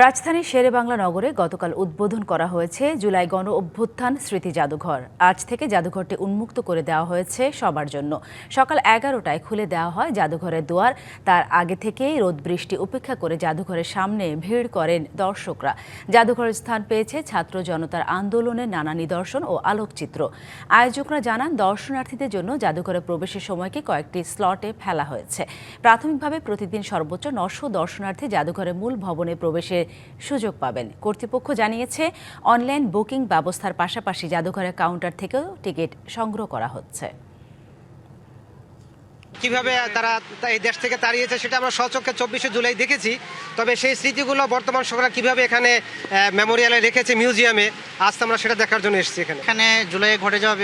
রাজধানীর শেরেবাংলা নগরে গতকাল উদ্বোধন করা হয়েছে জুলাই গণ অভ্যুত্থান স্মৃতি জাদুঘর। আজ থেকে জাদুঘরটি উন্মুক্ত করে দেওয়া হয়েছে সবার জন্য। সকাল 11টায় খুলে দেওয়া হয় জাদুঘরের দুয়ার। তার আগে থেকেই রোদ বৃষ্টি উপেক্ষা করে জাদুঘরের সামনে ভিড় করেন দর্শকরা। জাদুঘরের স্থান পেয়েছে ছাত্র জনতার আন্দোলনের নানা নিদর্শন ও আলোকচিত্র। আয়োজকরা জানান, দর্শনার্থীদের জন্য জাদুঘরে প্রবেশের সময়কে কয়েকটি স্লটে ফেলা হয়েছে। প্রাথমিকভাবে প্রতিদিন সর্বোচ্চ 900 দর্শনার্থী জাদুঘরের মূল ভবনে প্রবেশের সুযোগ পাবেন। কর্তৃপক্ষ জানিয়েছে, অনলাইন বুকিং ব্যবস্থার পাশাপাশি জাদুঘরের কাউন্টার থেকেও টিকিট সংগ্রহ করা হচ্ছে। কিভাবে তারা এই দেশ থেকে তাড়িয়েছে সেটা আমরা স্বচক্ষে 24শে জুলাই দেখেছি। তবে সেই স্মৃতিগুলো বর্তমান সরকার কিভাবে এখানে মেমোরিয়ালে রেখেছে মিউজিয়ামে, আজ আমরা সেটা দেখার জন্য এসেছি। এখানে জুলাইয়ে ঘটে যাওয়া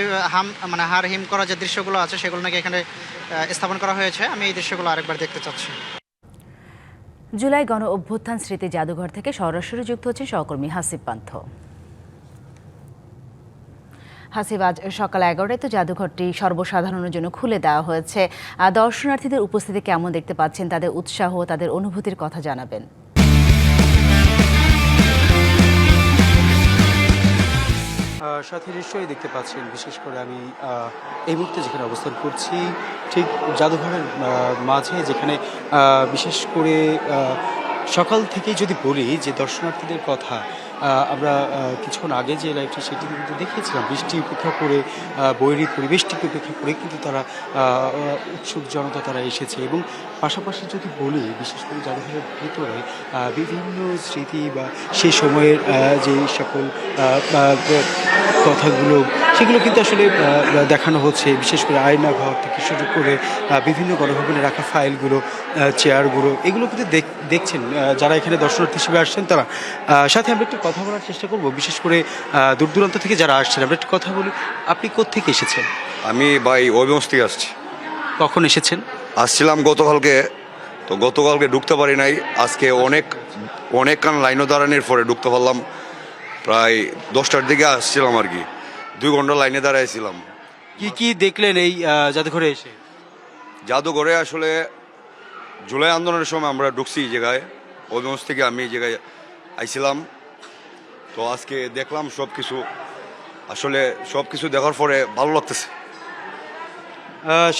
হার হিম করা যে দৃশ্যগুলো আছে সেগুলো নাকি এখানে স্থাপন করা হয়েছে। আমি এই দৃশ্যগুলো আরেকবার দেখতে চাচ্ছি। জুলাই গণ অভ্যুত্থান স্মৃতি জাদুঘর থেকে সরাসরি যুক্ত হচ্ছে সহকর্মী হাসিব পান্থ। হাসিব, আজ সকাল 11টায় তো জাদুঘরটি সর্বসাধারণের জন্য খুলে দেওয়া হয়েছে। দর্শনার্থীদের উপস্থিতি কেমন দেখতে পাচ্ছেন? তাদের উৎসাহ, তাদের অনুভূতির কথা জানাবেন। সাথে নিশ্চয়ই দেখতে পাচ্ছেন, বিশেষ করে আমি এই মুহূর্তে যেখানে অবস্থান করছি ঠিক জাদুঘরের মাঝে, যেখানে বিশেষ করে সকাল থেকেই যদি বলি যে দর্শনার্থীদের কথা, আমরা কিছুক্ষণ আগে যে লাইভটি সেটি কিন্তু দেখিয়েছিলাম, বৃষ্টি উপেক্ষা করে বৈরী পরিবেশটিকে উপেক্ষা করে কিন্তু তারা উৎসুক জনতা তারা এসেছে। এবং পাশাপাশি যদি বলি, বিশেষ করে জাদুঘরের ভিতরে বিভিন্ন স্মৃতি বা সেই সময়ের যে সকল কথাগুলো সেগুলো কিন্তু আসলে দেখানো হচ্ছে। বিশেষ করে আয়না ঘর থেকে শুরু করে বিভিন্ন গণভবনে রাখা ফাইলগুলো, চেয়ারগুলো, এগুলো কিন্তু দেখছেন যারা এখানে দর্শনার্থী হিসেবে আসছেন তারা। সাথে আমরা একটু কথা বলার চেষ্টা করব, বিশেষ করে দূর দূরান্ত থেকে যারা আসছেন। আমরা একটু কথা বলি। আপনি কোত্থেকে এসেছেন? আমি ভাই হবিগঞ্জ থেকে আসছি। কখন এসেছেন? আসছিলাম গতকালকে, তো গতকালকে ঢুকতে পারি নাই। আজকে অনেকক্ষণ লাইনও দাঁড়ানোর পরে ঢুকতে পারলাম। প্রায় 10টার দিকে আসছিলাম আর কি, 2 ঘন্টা লাইনে দাঁড়াইছিলাম। কি দেখলেন এই জাদুঘরে এসে? জাদুঘরে আসলে জুলাই আন্দোলনের সময় আমরা ঢুকছি এই জায়গায়, হবিগঞ্জ থেকে আমি এই জায়গায় আইছিলাম। তো আজকে দেখলাম সবকিছু, আসলে সবকিছু দেখার পরে ভালো লাগতেছে।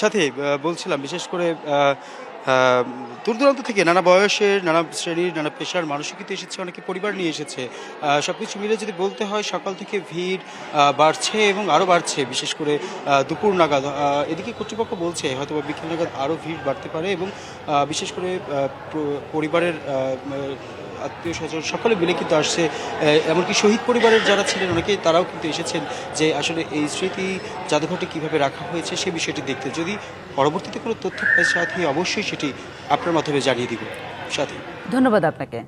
সাথে বলছিলাম, বিশেষ করে দূর দূরান্ত থেকে নানা বয়সের, নানা শ্রেণীর, নানা পেশার মানুষও কিন্তু এসেছে, অনেকে পরিবার নিয়ে এসেছে। সব কিছু মিলে যদি বলতে হয়, সকাল থেকে ভিড় বাড়ছে এবং আরও বাড়ছে। বিশেষ করে দুপুর নাগাদ, এদিকে কর্তৃপক্ষ বলছে হয়তো বিকেল নাগাদ আরও ভিড় বাড়তে পারে। এবং বিশেষ করে পরিবারের আত্মীয় স্বজন সকলে মিলে কিন্তু আসছে। এমনকি শহীদ পরিবারের যারা ছিলেন অনেকেই, তারাও কিন্তু এসেছেন যে আসলে এই স্মৃতি জাদুঘরটি কীভাবে রাখা হয়েছে সে বিষয়টি দেখতে। যদি পরবর্তীতে কোনো তথ্য পাই সাথে অবশ্যই সেটি আপনার মাধ্যমে জানিয়ে দিব। সাথে ধন্যবাদ আপনাকে।